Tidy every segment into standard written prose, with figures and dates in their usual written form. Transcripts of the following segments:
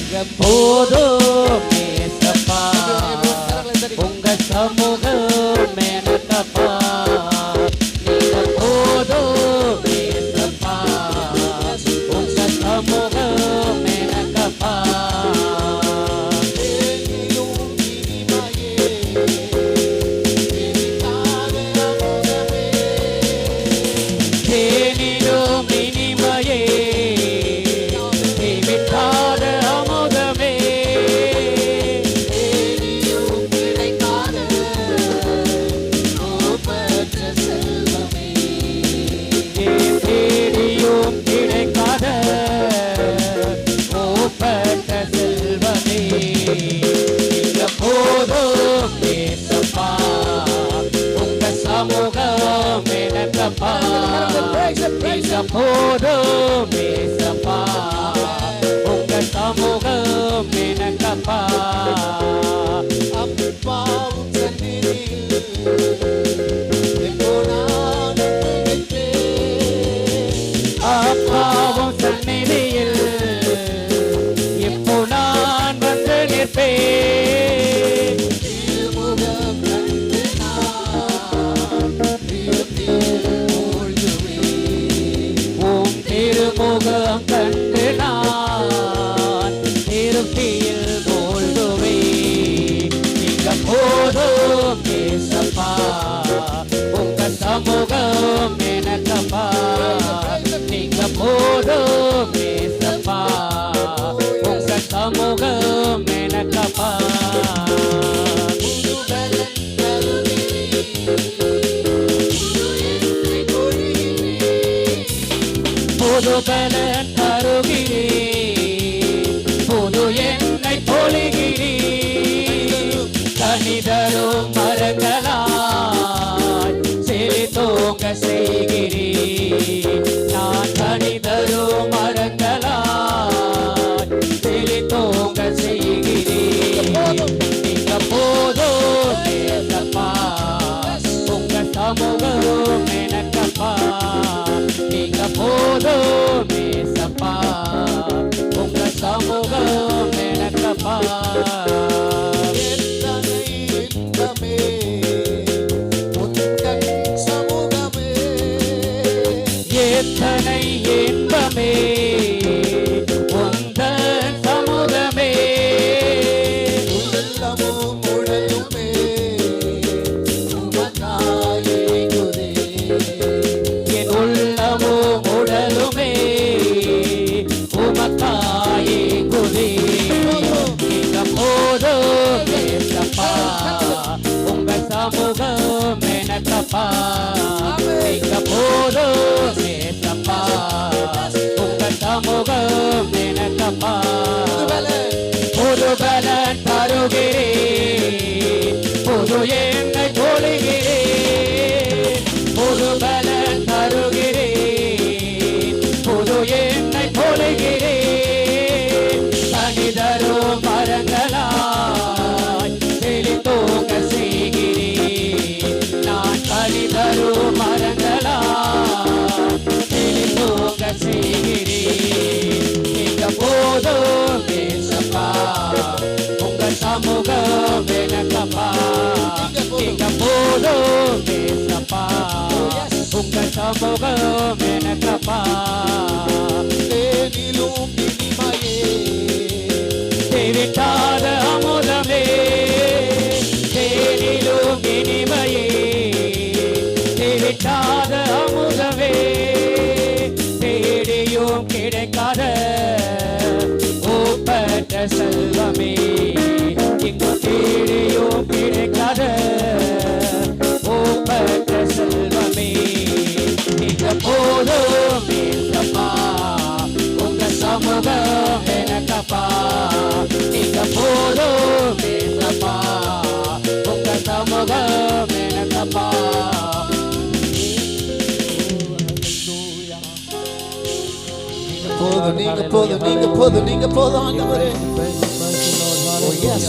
போதும் ஏசப்பா உங்க சமூகம் எனக்கப்பா நீங்க போதும் ஏசப்பா உங்க சமூகம் எனக்கப்பா தேனிலும் இனிமையே போதும் ஏசப்பா உங்க சமூகம் எனக்கப்பா அப்பாவும் சந்நிதியில் அப்பாவும் சந்நிதியில் இப்போ நான் வந்து நிற்பேன் திருமுகம் கண்டு திருமுகம் கண்டு நான் திருப்தியில் மூழ்குவேன் நீங்க போதும் ஏசப்பா உங்க சமூகம் எனக்கப்பா நீங்க போதும் ஏசப்பா உங்க சமூகம் எனக்கப்பா புது பலன் தருகிறேன் புது எண்ணெய் பொழிகிறேன் கனிதரும் மரங்களாய் செழித்தோங்க செய்கிறேன் நான் கனிதரும் மரங்களாய் செழித்தோங்க செய்கிறேன் நீங்க போதும் ஏசப்பா உங்க சமூகம் எனக்கப்பா நீங்க போதும் ஏசப்பா உங்க சமூகம் எனக்கப்பா எத்தனை இன்பமே உந்தன் சமூகமே எத்தனை இன்பமே உந்தன் சமூகமே உள்ளமும் உடலுமே உமக்காயே குதே என் உள்ளமும் உடலுமே உமக்காயே குதே நீங்க போதும் ஏசப்பா உங்க சமூகம் எனக்கப்பா நீங்க போதும் ஏசப்பா உங்க சமூகம் எனக்கப்பா புது பலன் தருகிறேன் புது எண்ணெய் பொழிகிறேன் புது பலன் தருகிறேன் புது எண்ணெய் பொழிகிறேன் கனிதரும் மரங்களாய் செழித்தோங்க செய்கிறேன் நான் கனிதரும் மரங்களாய் செழித்தோங்க செய்கிறேன் நீங்க போதும் ஏசப்பா உங்க சமூகம் எனக்கப்பா நீங்க போதும் ஏசப்பா உங்க சமூகம் எனக்கப்பா தேனிலும் இனிமையே தேவிட்டாத அமுதமே தேனிலும் இனிமையே தேவிட்டாத அமுதமே தேடியும் கிடைக்காத ஒப்பற்ற செல்வமே இங்கு தேடியும் கிடைக்காத ஒப்பற்ற செல்வமே நீங்க போதும் ஏசப்பா உங்க சமூகம் எனக்கப்பா நீங்க போதும் ஏசப்பா உங்க சமூகம் எனக்கப்பா போதும் நீங்க போதும் நீங்க போதும் நீங்க போதும் ஆண்டவரே.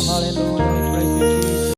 Hallelujah.